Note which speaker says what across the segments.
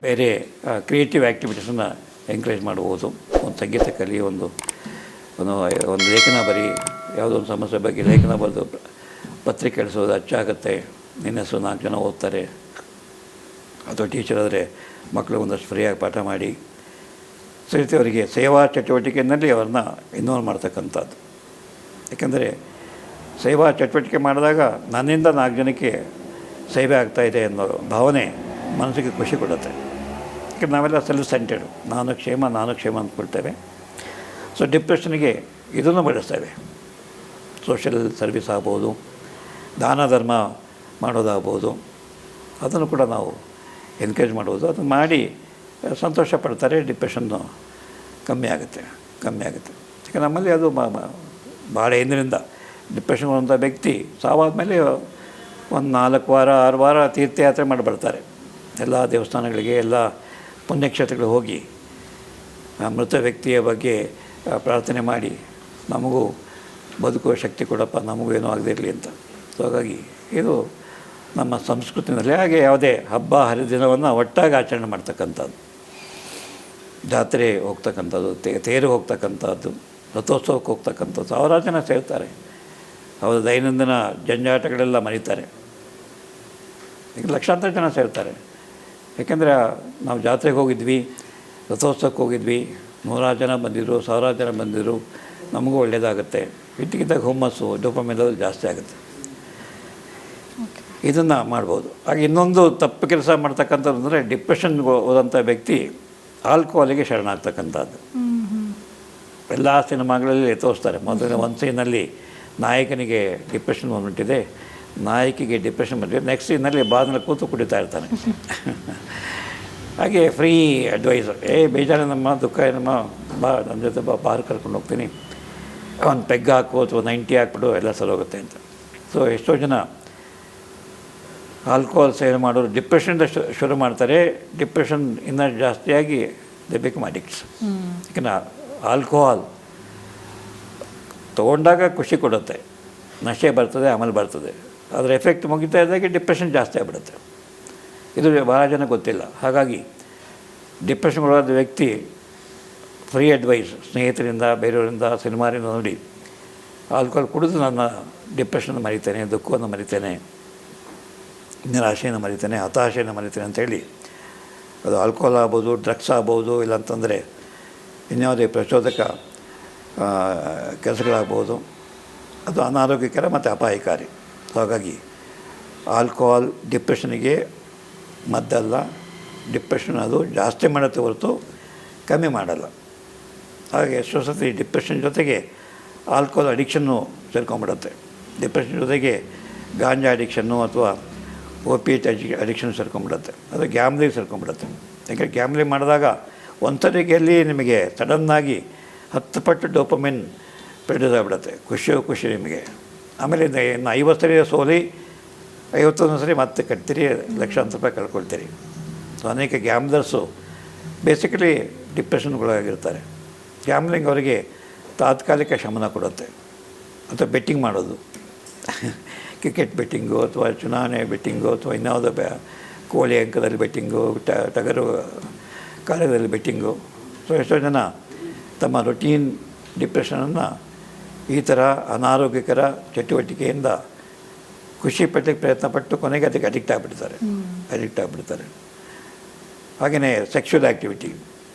Speaker 1: ಬೇರೆ creative ಆ್ಯಕ್ಟಿವಿಟೀಸನ್ನು encourage ಮಾಡ್ಬೋದು. ಒಂದು ಸಂಗೀತ ಕಲಿ, ಒಂದು ಒಂದು ಲೇಖನ ಬರೀ, ಯಾವುದೋ ಒಂದು ಸಮಸ್ಯೆ ಬಗ್ಗೆ ಲೇಖನ ಬರೆದು ಪತ್ರಿಕೆ ಕಳಿಸೋದು ಹೆಚ್ಚಾಗುತ್ತೆ. ನಿನ್ನ ಹೆಸರು 4 ಜನ ಓದ್ತಾರೆ. ಅಥವಾ ಟೀಚರ್ ಆದರೆ ಮಕ್ಕಳು ಒಂದಷ್ಟು ಫ್ರೀಯಾಗಿ ಪಾಠ ಮಾಡಿ ಸರಿತಿ ಅವರಿಗೆ ಸೇವಾ ಚಟುವಟಿಕೆಯಲ್ಲಿ ಅವ್ರನ್ನ ಇನ್ವಾಲ್ವ್ ಮಾಡ್ತಕ್ಕಂಥದ್ದು. ಏಕೆಂದರೆ ಸೇವಾ ಚಟುವಟಿಕೆ ಮಾಡಿದಾಗ ನನ್ನಿಂದ 4 ಜನಕ್ಕೆ ಸೇವೆ ಆಗ್ತಾಯಿದೆ ಅನ್ನೋ ಭಾವನೆ ಮನಸ್ಸಿಗೆ ಖುಷಿ ಕೊಡುತ್ತೆ. ಯಾಕೆಂದರೆ ನಾವೆಲ್ಲ ಸೆಲ್ಫ್ ಸೆಂಟರ್ಡ್, ನಾನು ಕ್ಷೇಮ ಅಂದ್ಕೊಳ್ತೇವೆ. ಸೊ ಡಿಪ್ರೆಷನ್ಗೆ ಇದನ್ನು ಬಳಸ್ತೇವೆ. ಸೋಷಿಯಲ್ ಸರ್ವಿಸ್ ಆಗ್ಬೋದು, ದಾನ ಧರ್ಮ ಮಾಡೋದಾಗ್ಬೋದು, ಅದನ್ನು ಕೂಡ ನಾವು ಎನ್ಕರೇಜ್ ಮಾಡ್ಬೋದು. ಅದನ್ನು ಮಾಡಿ ಸಂತೋಷ ಪಡ್ತಾರೆ. ಡಿಪ್ರೆಷನ್ನು ಕಮ್ಮಿ ಆಗುತ್ತೆ. ಯಾಕೆ ನಮ್ಮಲ್ಲಿ ಅದು ಭಾಳ ಹಿಂದಿನಿಂದ ಡಿಪ್ರೆಷನ್ ಅಂತ ವ್ಯಕ್ತಿ ಸಾವಾದಮೇಲೆ ಒಂದು 4 ವಾರ 6 ವಾರ ತೀರ್ಥಯಾತ್ರೆ ಮಾಡಿ ಬರ್ತಾರೆ. ಎಲ್ಲ ದೇವಸ್ಥಾನಗಳಿಗೆ, ಎಲ್ಲ ಪುಣ್ಯಕ್ಷೇತ್ರಗಳಿಗೆ ಹೋಗಿ ಮೃತ ವ್ಯಕ್ತಿಯ ಬಗ್ಗೆ ಪ್ರಾರ್ಥನೆ ಮಾಡಿ, ನಮಗೂ ಬದುಕುವ ಶಕ್ತಿ ಕೊಡಪ್ಪ, ನಮಗೂ ಏನೂ ಆಗದಿರಲಿ ಅಂತ. ಸೊ ಹಾಗಾಗಿ ಇದು ನಮ್ಮ ಸಂಸ್ಕೃತಿನಲ್ಲಿ. ಹಾಗೆ ಯಾವುದೇ ಹಬ್ಬ ಹರಿದಿನವನ್ನು ಒಟ್ಟಾಗಿ ಆಚರಣೆ ಮಾಡ್ತಕ್ಕಂಥದ್ದು, ಜಾತ್ರೆ ಹೋಗ್ತಕ್ಕಂಥದ್ದು, ತೇರು ಹೋಗ್ತಕ್ಕಂಥದ್ದು, ರಥೋತ್ಸವಕ್ಕೆ ಹೋಗ್ತಕ್ಕಂಥದ್ದು. ಸಾವಿರಾರು ಜನ ಸೇರ್ತಾರೆ. ಅವರ ದೈನಂದಿನ ಜಂಜಾಟಗಳೆಲ್ಲ ಮರೀತಾರೆ. ಈಗ ಲಕ್ಷಾಂತರ ಜನ ಸೇರ್ತಾರೆ. ಏಕೆಂದರೆ ನಾವು ಜಾತ್ರೆಗೆ ಹೋಗಿದ್ವಿ, ರಥೋತ್ಸವಕ್ಕೆ ಹೋಗಿದ್ವಿ, 100 ಜನ ಬಂದಿದ್ದರು, 1000 ಜನ ಬಂದಿದ್ದರು, ನಮಗೂ ಒಳ್ಳೆಯದಾಗುತ್ತೆ. ಇದ್ದಕ್ಕಿದ್ದಾಗ ಹುಮ್ಮಸ್ಸು, ಡೋಪಮೈನ್ ಜಾಸ್ತಿ ಆಗುತ್ತೆ. ಇದನ್ನು ಮಾಡ್ಬೋದು. ಹಾಗೆ ಇನ್ನೊಂದು ತಪ್ಪು ಕೆಲಸ ಮಾಡ್ತಕ್ಕಂಥದ್ದು ಅಂದರೆ ಡಿಪ್ರೆಷನ್ಗೆ ಹೋದಂಥ ವ್ಯಕ್ತಿ ಆಲ್ಕೋಹಾಲಿಗೆ ಶರಣಾಗ್ತಕ್ಕಂಥದ್ದು. ಎಲ್ಲ ಸಿನಿಮಾಗಳಲ್ಲಿ ತೋರಿಸ್ತಾರೆ. ಮೊದಲನೇ ಒಂದು ಸೀನಲ್ಲಿ ನಾಯಕನಿಗೆ ಡಿಪ್ರೆಷನ್ ಬಂದುಬಿಟ್ಟಿದೆ, ನಾಯಕಿಗೆ ಡಿಪ್ರೆಷನ್ ಬಂದಿದೆ, ನೆಕ್ಸ್ಟ್ ಸೀನಲ್ಲಿ ಬಾಗಿಲ ಕೂತು ಕುಡಿತಾ ಇರ್ತಾನೆ. ಹಾಗೆ ಫ್ರೀ ಅಡ್ವೈಸರ್, ಬೇಜಾರೇನಮ್ಮ, ದುಃಖ ಏನಮ್ಮ, ಬಾ ನನ್ನ ಜೊತೆ ಬಾರ್ ಕರ್ಕೊಂಡು ಹೋಗ್ತೀನಿ, ಒಂದು ಪೆಗ್ ಹಾಕು ಅಥವಾ 90 ಹಾಕ್ಬಿಡು, ಎಲ್ಲ ಸರೋಗುತ್ತೆ ಅಂತ. ಸೊ ಎಷ್ಟೋ ಜನ ಆಲ್ಕೋಹಾಲ್ ಸೇವನೆ ಮಾಡೋರು ಡಿಪ್ರೆಷನ್ದ ಶುರು ಮಾಡ್ತಾರೆ. ಡಿಪ್ರೆಷನ್ ಇನ್ನೂ ಜಾಸ್ತಿಯಾಗಿ ದೇ ಬಿಕಮ್ ಅಡಿಕ್ಟ್ಸ್. ಯಾಕಂದರೆ ಆಲ್ಕೋಹಾಲ್ ತೊಗೊಂಡಾಗ ಖುಷಿ ಕೊಡುತ್ತೆ, ನಶೆ ಬರ್ತದೆ, ಆಮೇಲೆ ಬರ್ತದೆ. ಅದರ ಎಫೆಕ್ಟ್ ಮುಗಿತಾ ಇದ್ದಾಗೆ ಡಿಪ್ರೆಷನ್ ಜಾಸ್ತಿ ಆಗಿಬಿಡುತ್ತೆ. ಇದು ಭಾಳ ಜನ ಗೊತ್ತಿಲ್ಲ. ಹಾಗಾಗಿ ಡಿಪ್ರೆಷನ್ಗೊಳಗಾದ ವ್ಯಕ್ತಿ ಫ್ರೀ ಅಡ್ವೈಸ್ ಸ್ನೇಹಿತರಿಂದ, ಬೇರೆಯವರಿಂದ, ಸಿನಿಮಾರಿಂದ ನೋಡಿ ಆಲ್ಕೋಹಾಲ್ ಕುಡಿದು ನನ್ನ ಡಿಪ್ರೆಷನ್ ಮರಿತೇನೆ, ದುಃಖವನ್ನು ಮರಿತೇನೆ, ನಿರಾಶೆಯನ್ನು ಮರಿತೇನೆ, ಹತಾಶೆಯನ್ನು ಮರಿತೇನೆ ಅಂಥೇಳಿ, ಅದು ಆಲ್ಕೋಹಾಲ್ ಆಗ್ಬೋದು, ಡ್ರಗ್ಸ್ ಆಗ್ಬೋದು, ಇಲ್ಲಾಂತಂದರೆ ಇನ್ಯಾವುದೇ ಪ್ರಚೋದಕ ಕೆಲಸಗಳಾಗ್ಬೋದು, ಅದು ಅನಾರೋಗ್ಯಕರ ಮತ್ತು ಅಪಾಯಕಾರಿ. ಹಾಗಾಗಿ ಆಲ್ಕೋಹಾಲ್ ಡಿಪ್ರೆಷನಿಗೆ ಮದ್ದಲ್ಲ. ಡಿಪ್ರೆಷನ್ ಅದು ಜಾಸ್ತಿ ಮಾಡುತ್ತೆ ಹೊರತು ಕಮ್ಮಿ ಮಾಡಲ್ಲ. ಹಾಗೆ ಎಷ್ಟೋ ಸತಿ ಡಿಪ್ರೆಷನ್ ಜೊತೆಗೆ ಆಲ್ಕೋಹಾಲ್ ಅಡಿಕ್ಷನ್ನು ಸೇರ್ಕೊಂಡ್ಬಿಡುತ್ತೆ. ಡಿಪ್ರೆಷನ್ ಜೊತೆಗೆ ಗಾಂಜಾ ಅಡಿಕ್ಷನ್ನು ಅಥವಾ ಓಪಿಯೇಟ್ ಅಡಿಕ್ಷನ್ ಸೇರ್ಕೊಂಡ್ಬಿಡುತ್ತೆ. ಅದು ಗ್ಯಾಮ್ಲಿಗೆ ಸೇರ್ಕೊಂಡ್ಬಿಡುತ್ತೆ. ಯಾಕೆಂದರೆ ಗ್ಯಾಮ್ಲಿಂಗ್ ಮಾಡಿದಾಗ ಒಂದು ತರೀಕೆಯಲ್ಲಿ ನಿಮಗೆ ಸಡನ್ನಾಗಿ 10 ಪಟ್ಟು ಡೋಪಮಿನ್ ಪ್ರೊಡ್ಯೂಸ್ ಆಗಿಬಿಡುತ್ತೆ. ಖುಷಿ ನಿಮಗೆ. ಆಮೇಲೆ ಇನ್ನು 50 ಸರಿ ಸೋಲಿ 51 ಸರಿ ಮತ್ತೆ ಕಟ್ತೀರಿ, ಲಕ್ಷಾಂತರ ರೂಪಾಯಿ ಕಳ್ಕೊಳ್ತೀರಿ. ಸೊ ಅನೇಕ ಗ್ಯಾಮ್ಲರ್ಸು ಬೇಸಿಕಲಿ ಡಿಪ್ರೆಷನ್ಗೊಳಗಾಗಿರ್ತಾರೆ. ಗ್ಯಾಮ್ಲಿಂಗ್ ಅವರಿಗೆ ತಾತ್ಕಾಲಿಕ ಶಮನ ಕೊಡುತ್ತೆ. ಅಥವಾ ಬೆಟ್ಟಿಂಗ್ ಮಾಡೋದು, ಕ್ರಿಕೆಟ್ ಬೆಟ್ಟಿಂಗು ಅಥವಾ ಚುನಾವಣೆ ಬೆಟ್ಟಿಂಗು ಅಥವಾ ಇನ್ಯಾವುದೋ ಕೋಳಿ ಅಂಕದಲ್ಲಿ ಬೆಟ್ಟಿಂಗು, ಟಗರು ಕಾಲದಲ್ಲಿ ಬೆಟ್ಟಿಂಗು. ಸೊ ಎಷ್ಟೋ ಜನ ತಮ್ಮ ರೊಟೀನ್ ಡಿಪ್ರೆಷನನ್ನು ಈ ಥರ ಅನಾರೋಗ್ಯಕರ ಚಟುವಟಿಕೆಯಿಂದ ಖುಷಿ ಪಟ್ಟಕ್ಕೆ ಪ್ರಯತ್ನಪಟ್ಟು ಕೊನೆಗೆ ಅದಕ್ಕೆ ಅಡಿಕ್ಟ್ ಆಗಿಬಿಡ್ತಾರೆ. ಹಾಗೆಯೇ ಸೆಕ್ಷುವಲ್ ಆ್ಯಕ್ಟಿವಿಟಿ,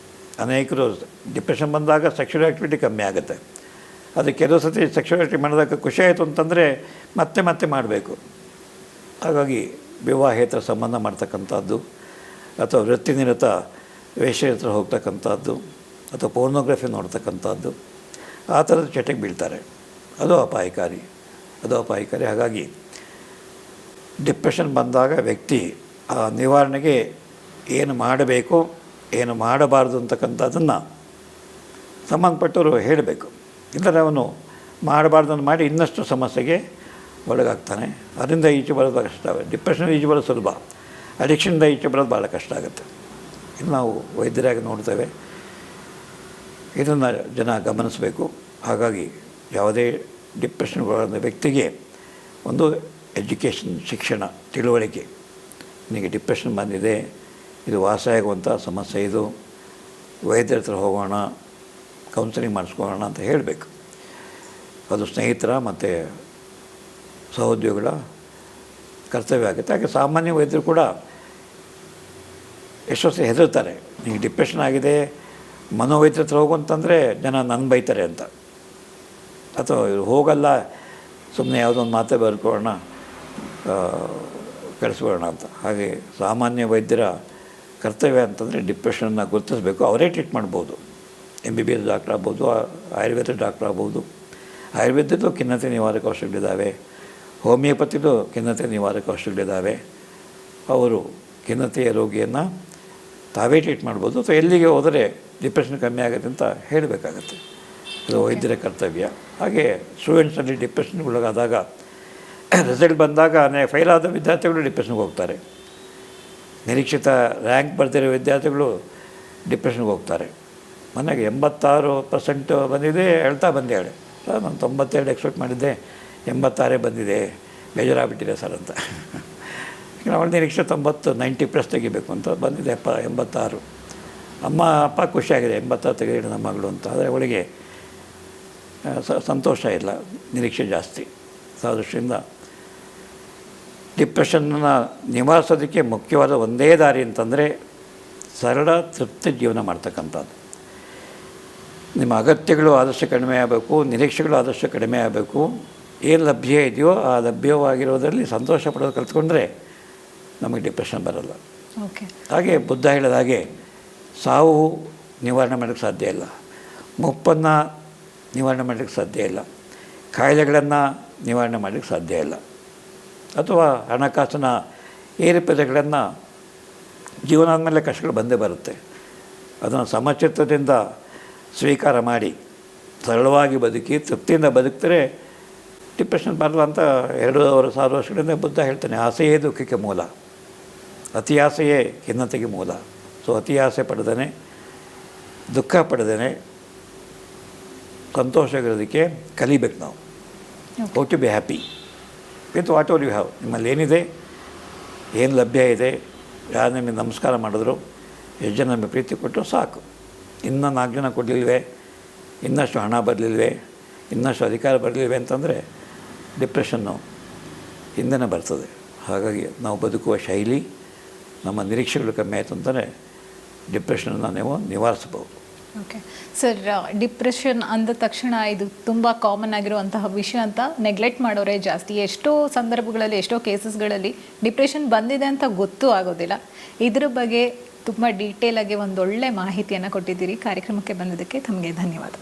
Speaker 1: ಅನೇಕರು ಡಿಪ್ರೆಷನ್ ಬಂದಾಗ ಸೆಕ್ಷುವಲ್ ಆ್ಯಕ್ಟಿವಿಟಿ ಕಮ್ಮಿ ಆಗುತ್ತೆ. ಅದು ಕೆಲವು ಸತಿ ಸೆಕ್ಷುವಲ್ ಆ್ಯಕ್ಟಿವಿಟಿ ಮಾಡಿದಾಗ ಖುಷಿ ಆಯಿತು ಅಂತಂದರೆ ಮತ್ತೆ ಮಾಡಬೇಕು. ಹಾಗಾಗಿ ವಿವಾಹೇತರ ಸಂಬಂಧ ಮಾಡ್ತಕ್ಕಂಥದ್ದು ಅಥವಾ ವೃತ್ತಿನಿರತ ವೇಶ್ಯರ ಹತ್ರ ಹೋಗ್ತಕ್ಕಂಥದ್ದು ಅಥವಾ ಪೋರ್ನೋಗ್ರಫಿ ನೋಡ್ತಕ್ಕಂಥದ್ದು, ಆ ಥರದ ಚಟಕ್ಕೆ ಬೀಳ್ತಾರೆ. ಅದು ಅಪಾಯಕಾರಿ. ಹಾಗಾಗಿ ಡಿಪ್ರೆಷನ್ ಬಂದಾಗ ವ್ಯಕ್ತಿ ಆ ನಿವಾರಣೆಗೆ ಏನು ಮಾಡಬೇಕು, ಏನು ಮಾಡಬಾರ್ದು ಅಂತಕ್ಕಂಥದ್ದನ್ನು ಸಂಬಂಧಪಟ್ಟವರು ಹೇಳಬೇಕು. ಇಲ್ಲದ್ರೆ ಅವನು ಮಾಡಬಾರ್ದನ್ನು ಮಾಡಿ ಇನ್ನಷ್ಟು ಸಮಸ್ಯೆಗೆ ಒಳಗಾಗ್ತಾನೆ. ಅದರಿಂದ ಈಚೆ ಬರೋದು ಕಷ್ಟ. ಡಿಪ್ರೆಷನ್ ಈಚೆ ಬರೋದು ಸುಲಭ, ಅಡಿಕ್ಷನ್ನಿಂದ ಈಚೆ ಬರೋದು ಭಾಳ ಕಷ್ಟ ಆಗುತ್ತೆ. ಇದು ನಾವು ವೈದ್ಯರಾಗಿ ನೋಡ್ತೇವೆ. ಇದನ್ನು ಜನ ಗಮನಿಸಬೇಕು. ಹಾಗಾಗಿ ಯಾವುದೇ ಡಿಪ್ರೆಷನ್ಗೊಳಗಾದ ವ್ಯಕ್ತಿಗೆ ಒಂದು ಎಜುಕೇಷನ್, ಶಿಕ್ಷಣ, ತಿಳುವಳಿಕೆ, ನಿನಗೆ ಡಿಪ್ರೆಷನ್ ಬಂದಿದೆ, ಇದು ವಾಸಿ ಆಗುವಂಥ ಸಮಸ್ಯೆ, ಇದು ವೈದ್ಯರ ಹತ್ರ ಹೋಗೋಣ, ಕೌನ್ಸಿಲಿಂಗ್ ಮಾಡಿಸ್ಕೊಳ್ಳೋಣ ಅಂತ ಹೇಳಬೇಕು. ಅದು ಸ್ನೇಹಿತರ ಮತ್ತು ಸಹೋದ್ಯೋಗಿಗಳ ಕರ್ತವ್ಯ ಆಗುತ್ತೆ. ಹಾಗೆ ಸಾಮಾನ್ಯ ವೈದ್ಯರು ಕೂಡ ಎಷ್ಟೋ ಸಲ ಹೆದರ್ತಾರೆ, ಈಗ ಡಿಪ್ರೆಷನ್ ಆಗಿದೆ ಮನೋವೈದ್ಯರ ಹತ್ರ ಹೋಗುವಂತಂದರೆ ಜನ ನನ್ನ ಬೈತಾರೆ ಅಂತ, ಅಥವಾ ಇವ್ರು ಹೋಗಲ್ಲ ಸುಮ್ಮನೆ ಯಾವುದೋ ಒಂದು ಮಾತೇ ಬರ್ಕೊಳ್ಳೋಣ ಕಳಿಸ್ಕೊಳ್ಳೋಣ ಅಂತ. ಹಾಗೆ ಸಾಮಾನ್ಯ ವೈದ್ಯರ ಕರ್ತವ್ಯ ಅಂತಂದರೆ ಡಿಪ್ರೆಷನ್ನ ಗುರುತಿಸಬೇಕು. ಅವರೇ ಟ್ರೀಟ್ ಮಾಡ್ಬೋದು. MBBS ಡಾಕ್ಟ್ರ್ ಆಗ್ಬೋದು, ಆಯುರ್ವೇದ ಡಾಕ್ಟ್ರ್ ಆಗ್ಬೋದು. ಆಯುರ್ವೇದದ್ದು ಖಿನ್ನತೆ ನಿವಾರಕ ಔಷಧಿಗಳಿದ್ದಾವೆ, ಹೋಮಿಯೋಪತಿದು ಖಿನ್ನತೆ ನಿವಾರಕ ಔಷಧಿಗಳಿದ್ದಾವೆ. ಅವರು ಖಿನ್ನತೆಯ ರೋಗಿಯನ್ನು ತಾವೇ ಟ್ರೀಟ್ ಮಾಡ್ಬೋದು, ಅಥವಾ ಎಲ್ಲಿಗೆ ಹೋದರೆ ಡಿಪ್ರೆಷನ್ ಕಮ್ಮಿ ಆಗುತ್ತೆ ಅಂತ ಹೇಳಬೇಕಾಗತ್ತೆ. ಅದು ವೈದ್ಯರ ಕರ್ತವ್ಯ. ಹಾಗೆ ಸ್ಟೂಡೆಂಟ್ಸಲ್ಲಿ ಡಿಪ್ರೆಷನ್ಗೆ ಒಳಗಾದಾಗ ರಿಸಲ್ಟ್ ಬಂದಾಗ ಫೈಲ್ ಆದ ವಿದ್ಯಾರ್ಥಿಗಳು ಡಿಪ್ರೆಷನ್ಗೆ ಹೋಗ್ತಾರೆ. ನಿರೀಕ್ಷಿತ ರ್ಯಾಂಕ್ ಬರ್ತಿರೋ ವಿದ್ಯಾರ್ಥಿಗಳು ಡಿಪ್ರೆಷನ್ಗೆ ಹೋಗ್ತಾರೆ. ಮನೆಗೆ 86% ಬಂದಿದೆ ಹೇಳ್ತಾ ಬಂದೆ ಹೇಳಿ ಸರ್, ನಾನು 92 ಎಕ್ಸ್ಪೆಕ್ಟ್ ಮಾಡಿದ್ದೆ, 86 ಬಂದಿದೆ, ಬೇಜಾರಾಗ್ಬಿಟ್ಟಿದೆ ಸರ್ ಅಂತ. ಅವಳ ನಿರೀಕ್ಷೆ 90+ ತೆಗಿಬೇಕು ಅಂತ ಬಂದಿದೆ 86. ಅಮ್ಮ ಅಪ್ಪ ಖುಷಿಯಾಗಿದೆ 86 ತೆಗೆದಿಡ ನಮ್ಮ ಮಗಳು ಅಂತ. ಆದರೆ ಅವಳಿಗೆ ಸಂತೋಷ ಇಲ್ಲ, ನಿರೀಕ್ಷೆ ಜಾಸ್ತಿ. ಆ ದೃಷ್ಟಿಯಿಂದ ಡಿಪ್ರೆಷನ್ನ ನಿವಾರಿಸೋದಕ್ಕೆ ಮುಖ್ಯವಾದ ಒಂದೇ ದಾರಿ ಅಂತಂದರೆ ಸರಳ ತೃಪ್ತಿ ಜೀವನ ಮಾಡ್ತಕ್ಕಂಥದ್ದು. ನಿಮ್ಮ ಅಗತ್ಯಗಳು ಆದಷ್ಟು ಕಡಿಮೆ ಆಗಬೇಕು, ನಿರೀಕ್ಷೆಗಳು ಆದಷ್ಟು ಕಡಿಮೆ ಆಗಬೇಕು. ಏನು ಲಭ್ಯ ಇದೆಯೋ ಆ ಲಭ್ಯವಾಗಿರೋದರಲ್ಲಿ ಸಂತೋಷ ಪಡೋದು ಕಲ್ತ್ಕೊಂಡ್ರೆ ನಮಗೆ ಡಿಪ್ರೆಷನ್ ಬರೋಲ್ಲ. ಹಾಗೆ ಬುದ್ಧ ಹೇಳಿದ ಹಾಗೆ ಸಾವು ನಿವಾರಣೆ ಮಾಡೋಕ್ಕೆ ಸಾಧ್ಯ ಇಲ್ಲ, ಮುಪ್ಪನ್ನು ನಿವಾರಣೆ ಮಾಡಲಿಕ್ಕೆ ಸಾಧ್ಯ ಇಲ್ಲ, ಕಾಯಿಲೆಗಳನ್ನು ನಿವಾರಣೆ ಮಾಡಲಿಕ್ಕೆ ಸಾಧ್ಯ ಇಲ್ಲ, ಅಥವಾ ಹಣಕಾಸಿನ ಏರುಪೇರುಗಳನ್ನು ಜೀವನ ಆದಮೇಲೆ ಕಷ್ಟಗಳು ಬಂದೇ ಬರುತ್ತೆ. ಅದನ್ನು ಸಮಚಿತ್ತದಿಂದ ಸ್ವೀಕಾರ ಮಾಡಿ ಸರಳವಾಗಿ ಬದುಕಿ ತೃಪ್ತಿಯಿಂದ ಬದುಕಿದ್ರೆ ಡಿಪ್ರೆಷನ್ ಬರಲ್ಲ ಅಂತ 2,500 ವರ್ಷಗಳಿಂದ ಬುದ್ಧ ಹೇಳ್ತಾನೆ. ಆಸೆಯೇ ದುಃಖಕ್ಕೆ ಮೂಲ, ಅತಿ ಆಸೆಯೇ ಖಿನ್ನತೆಗೆ ಮೂಲ. ಸೊ ಅತಿ ಆಸೆ ಪಡೆದೇ, ದುಃಖ ಪಡೆದೇ ಸಂತೋಷವಾಗಿರೋದಕ್ಕೆ ಕಲಿಬೇಕು ನಾವು. How to be happy with whatever you have. ನಿಮ್ಮಲ್ಲಿ ಏನಿದೆ, ಏನು ಲಭ್ಯ ಇದೆ, ಯಾರು ನಿಮಗೆ ನಮಸ್ಕಾರ ಮಾಡಿದ್ರು, ಎಷ್ಟು ಜನ ನಮಗೆ ಪ್ರೀತಿ ಕೊಟ್ಟರು ಸಾಕು. ಇನ್ನೂ 4 ಜನ ಕೊಡಲಿಲ್ವೇ, ಇನ್ನಷ್ಟು ಹಣ ಬರಲಿಲ್ವೇ, ಇನ್ನಷ್ಟು ಅಧಿಕಾರ ಬರಲಿಲ್ವೇ ಅಂತಂದರೆ ಡಿಪ್ರೆಷನ್ನು ಹಿಂದೆನೇ ಬರ್ತದೆ. ಹಾಗಾಗಿ ನಾವು ಬದುಕುವ ಶೈಲಿ, ನಮ್ಮ ನಿರೀಕ್ಷೆಗಳು ಕಮ್ಮಿ ಆಯಿತು ಅಂತಲೇ ಡಿಪ್ರೆಷನನ್ನು ನೀವು ನಿವಾರಿಸ್ಬೋದು.
Speaker 2: ಓಕೆ ಸರ್, ಡಿಪ್ರೆಷನ್ ಅಂದ ತಕ್ಷಣ ಇದು ತುಂಬ ಕಾಮನ್ ಆಗಿರುವಂತಹ ವಿಷಯ ಅಂತ ನೆಗ್ಲೆಕ್ಟ್ ಮಾಡೋರೇ ಜಾಸ್ತಿ. ಎಷ್ಟೋ ಸಂದರ್ಭಗಳಲ್ಲಿ, ಎಷ್ಟೋ ಕೇಸಸ್ಗಳಲ್ಲಿ ಡಿಪ್ರೆಷನ್ ಬಂದಿದೆ ಅಂತ ಗೊತ್ತೂ ಆಗೋದಿಲ್ಲ. ಇದ್ರ ಬಗ್ಗೆ ತುಂಬ ಡೀಟೇಲಾಗಿ ಒಂದೊಳ್ಳೆ ಮಾಹಿತಿಯನ್ನು ಕೊಟ್ಟಿದ್ದೀರಿ. ಕಾರ್ಯಕ್ರಮಕ್ಕೆ ಬಂದಿದ್ದಕ್ಕೆ ತಮಗೆ ಧನ್ಯವಾದ.